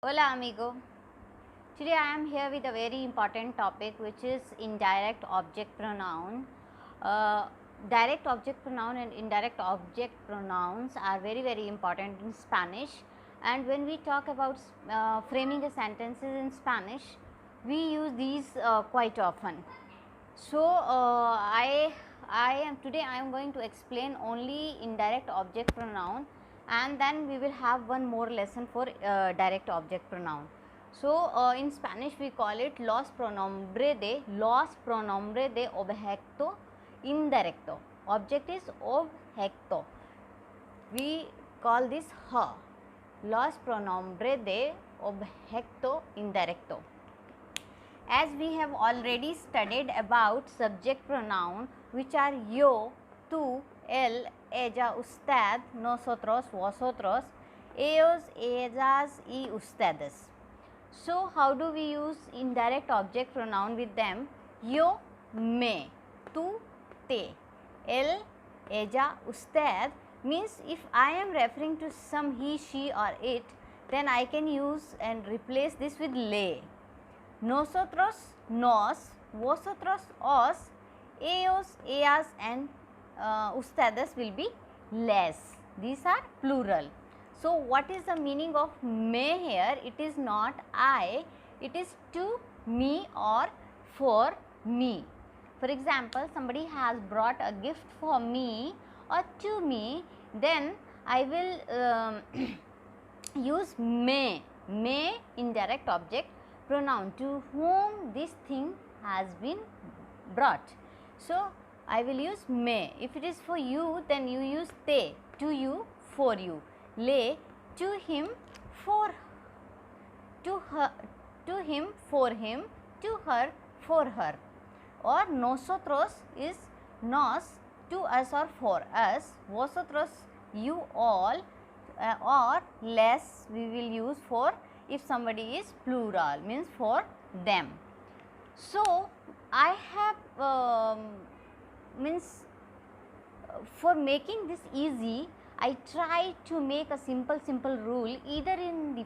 Hola amigo. Today I am here with a very important topic which is indirect object pronoun. Direct object pronoun and indirect object pronouns are very important in Spanish, and when we talk about framing the sentences in Spanish, we use these quite often. So I am going to explain only indirect object pronoun, and then we will have one more lesson for direct object pronoun. So in Spanish we call it los pronombre de objeto indirecto. Object is objeto. We call this her. Los pronombre de objeto indirecto. As we have already studied about subject pronoun, which are yo, tú, él, ella, usted, nosotros, vosotros, ellos, ellas y ustedes. So how do we use indirect object pronoun with them? Yo, me, tú, te, él, ella, usted means if I am referring to some he, she or it, then I can use and replace this with le. Nosotros, nos, vosotros, os, ellos, ellas and ustedes will be les. These are plural. So what is the meaning of me here? It is not I, it is to me or for me. For example, somebody has brought a gift for me or to me, then I will use me indirect object pronoun, to whom this thing has been brought. So I will use me. If it is for you, then you use te, to you, for you. Le, to him, for, to her, to him, for him, to her, for her. Or nosotros is nos, to us or for us. Vosotros, you all, or les we will use for if somebody is plural, means for them. So I have for making this easy, I try to make a simple rule either in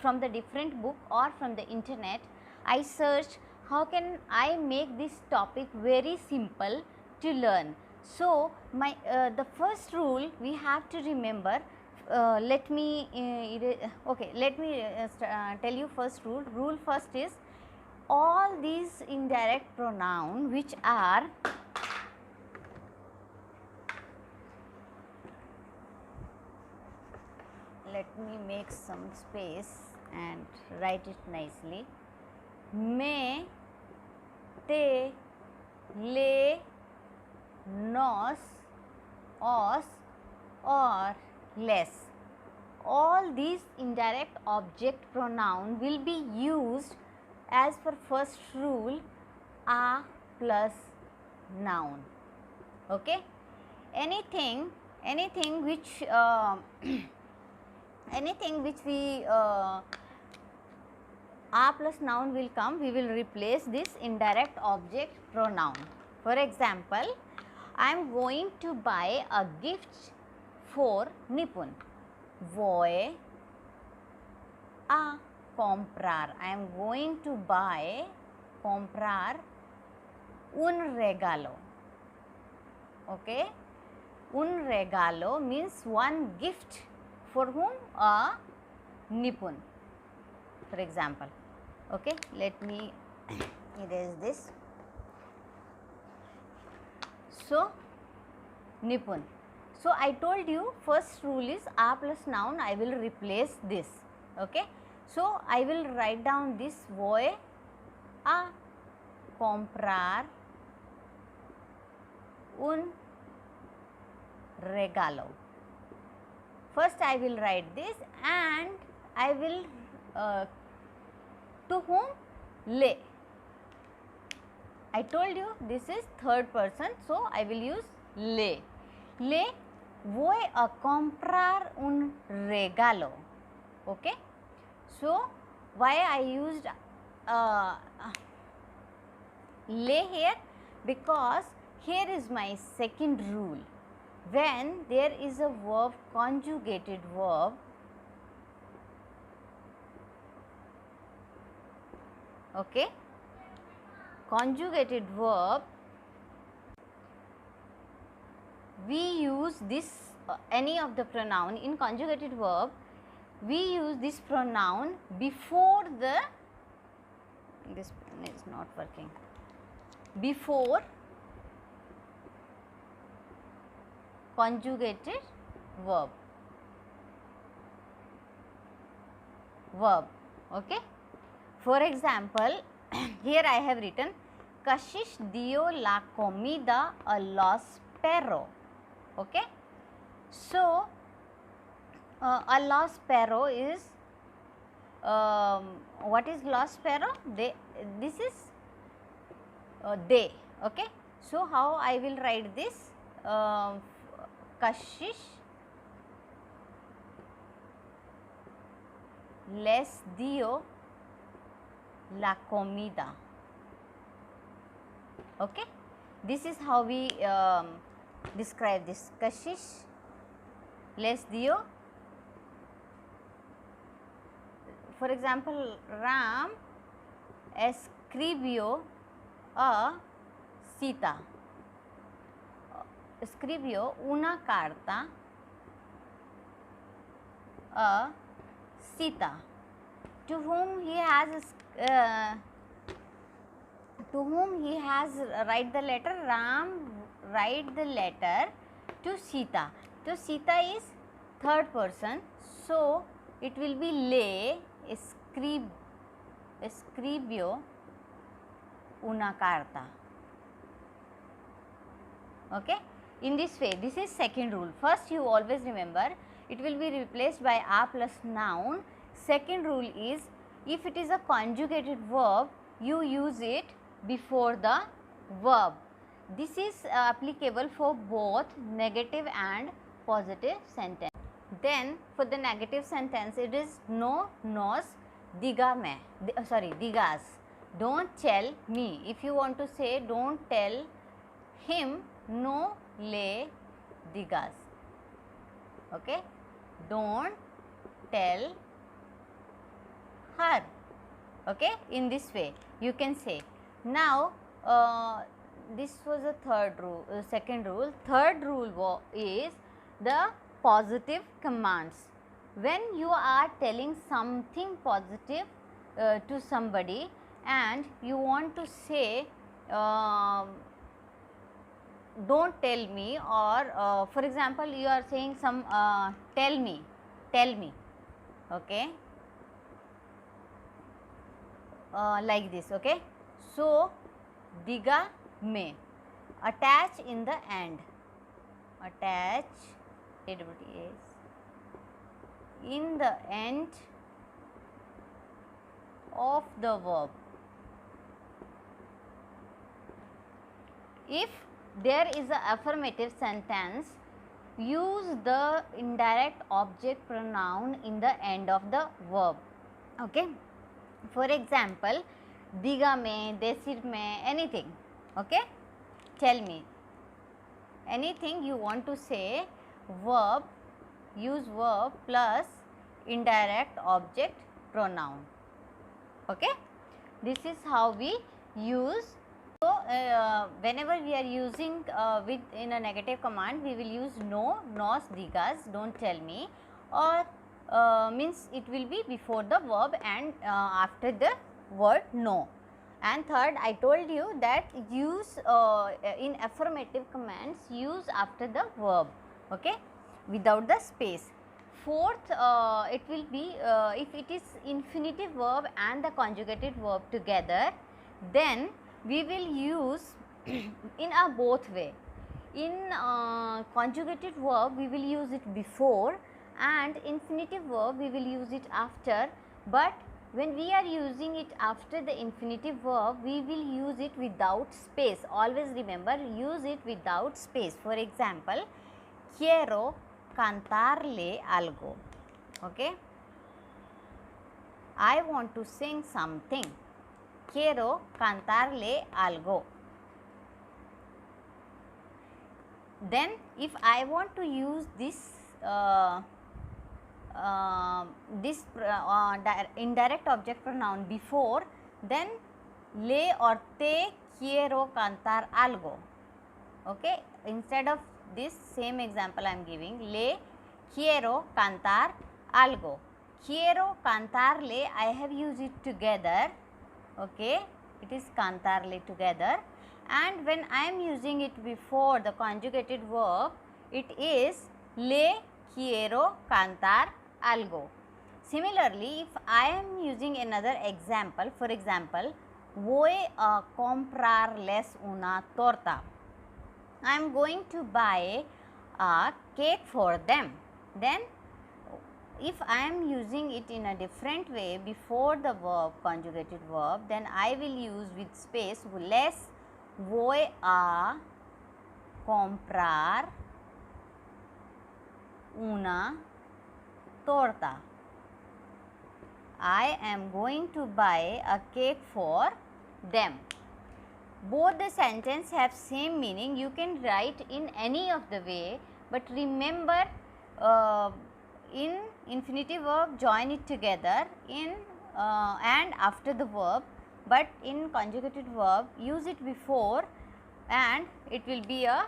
from the different book or from the internet. I searched how can I make this topic very simple to learn. So my the first rule we have to remember. Let me tell you first rule. Rule first is all these indirect pronoun which are let me make some space and write it nicely. Me, te, le, nos, os or less. All these indirect object pronoun will be used as per first rule a plus noun. Okay. Anything which anything which we a plus noun will come, we will replace this indirect object pronoun. For example, I am going to buy a gift for Nipun. Voy a comprar. I am going to buy, comprar un regalo. Okay. Un regalo means one gift for whom? A Nipun, for example. Okay. Let me erase this. So, Nipun. So I told you first rule is a plus noun, I will replace this. Okay. So I will write down this voy a comprar un regalo. First I will write this and I will to whom? Le. I told you this is third person, so I will use le. Le voy a comprar un regalo. Okay. So why I used le here? Because here is my second rule. When there is a verb, conjugated verb, Okay, conjugated verb, we use this any of the pronoun. In conjugated verb we use this pronoun before the, this pen is not working, before conjugated verb. Okay. For example, here I have written Kashish dio la comida a los perros. Okay. So, a los perros is, what is los perros? This is they. Okay. So, how I will write this? Kashish les dio la comida. Okay. This is how we describe this. Kashish les dio. For example, Ram escribió a cita. Escribió una carta a Sita, to whom he has write the letter. Ram write the letter to Sita. So Sita is third person, so it will be le escribió una carta. Okay. In this way, this is second rule. First, you always remember it will be replaced by a plus noun. Second rule is, if it is a conjugated verb, you use it before the verb. This is applicable for both negative and positive sentence. Then for the negative sentence, it is no nos diga me, digas. Don't tell me. If you want to say don't tell him, no le digas. Okay. Don't tell her. Okay. In this way you can say. Now this was the third rule. Second rule. Third rule is the positive commands. When you are telling something positive to somebody and you want to say don't tell me, or for example you are saying some tell me, okay, like this. Okay. So diga me, attach in the end, attach in the end of the verb. If there is a affirmative sentence, use the indirect object pronoun in the end of the verb. Okay. For example, dígame, decirme, anything. Okay. Tell me. Anything you want to say, verb, use verb plus indirect object pronoun. Okay. This is how we use. So, whenever we are using in a negative command, we will use no, nos, digas, don't tell me, or means it will be before the verb and after the word no. And third, I told you that use in affirmative commands, use after the verb, okay, without the space. Fourth, it will be if it is infinitive verb and the conjugated verb together, then we will use in a both way. In conjugated verb we will use it before, and infinitive verb we will use it after, but when we are using it after the infinitive verb, we will use it without space. Always remember, use it without space. For example, quiero cantarle algo. Okay, I want to sing something. Quiero cantarle algo. Then if I want to use this indirect object pronoun before, then le or te quiero cantar algo. Okay, instead of this same example I am giving, le quiero cantar algo. Quiero cantarle, I have used it together. Okay, it is cantarle together, and when I am using it before the conjugated verb, it is le quiero cantar algo. Similarly, if I am using another example, for example, voy a comprarles una torta. I am going to buy a cake for them. Then if I am using it in a different way before the verb, conjugated verb, then I will use with space, les voy a comprar una torta. I am going to buy a cake for them. Both the sentence have same meaning. You can write in any of the way, but remember in infinitive verb join it together in and after the verb, but in conjugated verb use it before and it will be a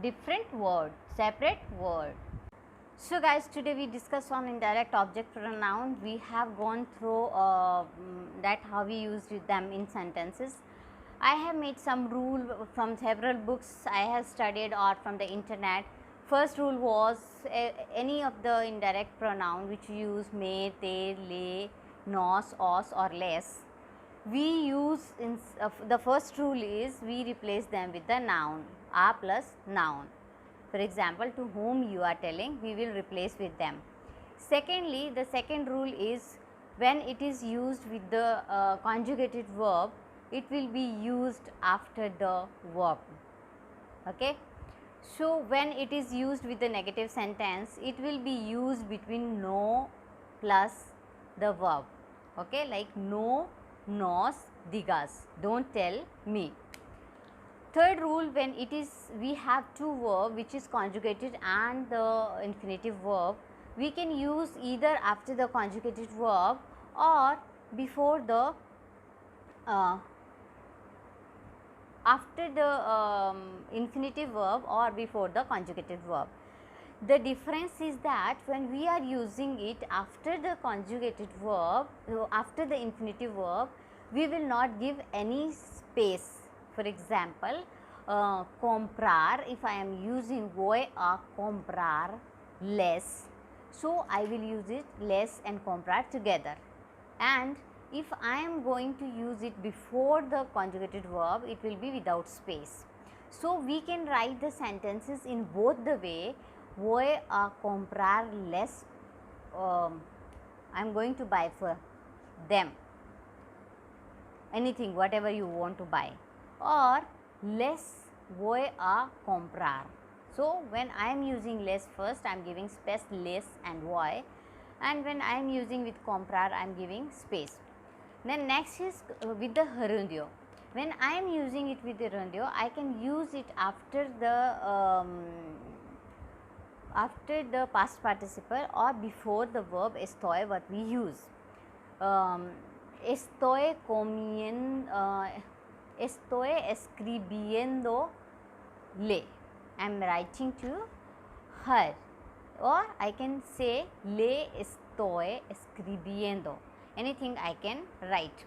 different word, separate word. So guys, today we discussed on indirect object pronoun. We have gone through that how we use them in sentences. I have made some rule from several books I have studied or from the internet. First rule was any of the indirect pronoun which you use me, te, le, nos, os or les. We use in the first rule is we replace them with the noun, a plus noun. For example, to whom you are telling, we will replace with them. Secondly, the second rule is when it is used with the conjugated verb, it will be used after the verb. Okay. So, when it is used with the negative sentence, it will be used between no plus the verb. Okay, like no, nos, digas, don't tell me. Third rule, when it is we have two verbs which is conjugated and the infinitive verb, we can use either after the conjugated verb or before the after the infinitive verb or before the conjugated verb. The difference is that when we are using it after the conjugated verb, after the infinitive verb, we will not give any space. For example, comprar, if I am using voy a comprar les, so I will use it les and comprar together. And if I am going to use it before the conjugated verb, it will be without space. So, we can write the sentences in both the way, voy a comprar les, I am going to buy for them, anything whatever you want to buy, or les voy a comprar. So, when I am using les first, I am giving space les and voy, and when I am using with comprar, I am giving space. Then next is with the gerundio. When I am using it with the gerundio, I can use it after the past participle or before the verb estoy, what we use. Estoy comiendo, estoy escribiendo le, I am writing to her, or I can say le estoy escribiendo, anything I can write.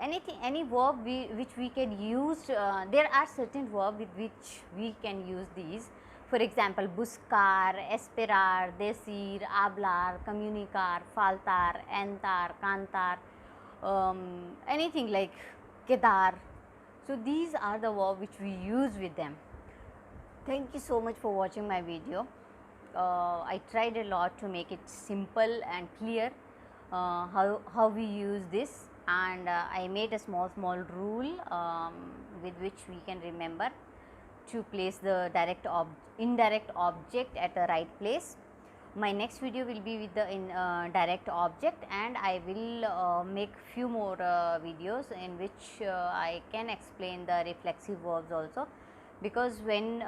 Anything, any verb which we can use, there are certain verbs with which we can use these. For example, buscar, esperar, decir, hablar, comunicar, faltar, entrar, cantar, anything like quedar. So, these are the verbs which we use with them. Thank you so much for watching my video. I tried a lot to make it simple and clear how we use this, and I made a small rule with which we can remember to place the indirect object at the right place. My next video will be with the direct object, and I will make few more videos in which I can explain the reflexive verbs also, because when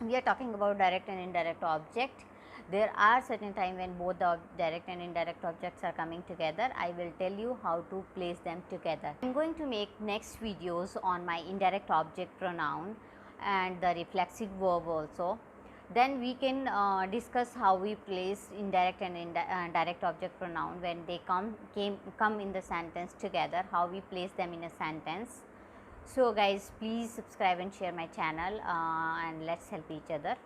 we are talking about direct and indirect object, There are certain time when both the direct and indirect objects are coming together. I will tell you how to place them together. I am going to make next videos on my indirect object pronoun and the reflexive verb also. Then we can discuss how we place indirect and direct object pronoun when they come in the sentence together, how we place them in a sentence. So guys, please subscribe and share my channel, and let's help each other.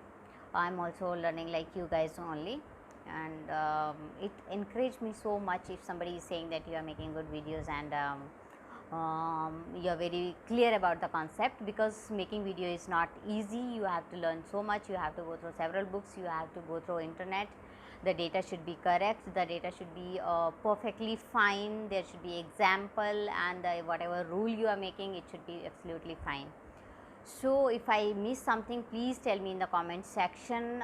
I am also learning like you guys only, and it encouraged me so much if somebody is saying that you are making good videos and you are very clear about the concept, because making video is not easy. You have to learn so much, you have to go through several books, you have to go through internet. The data should be correct, the data should be perfectly fine, there should be example, and whatever rule you are making, it should be absolutely fine. So if I miss something, please tell me in the comment section.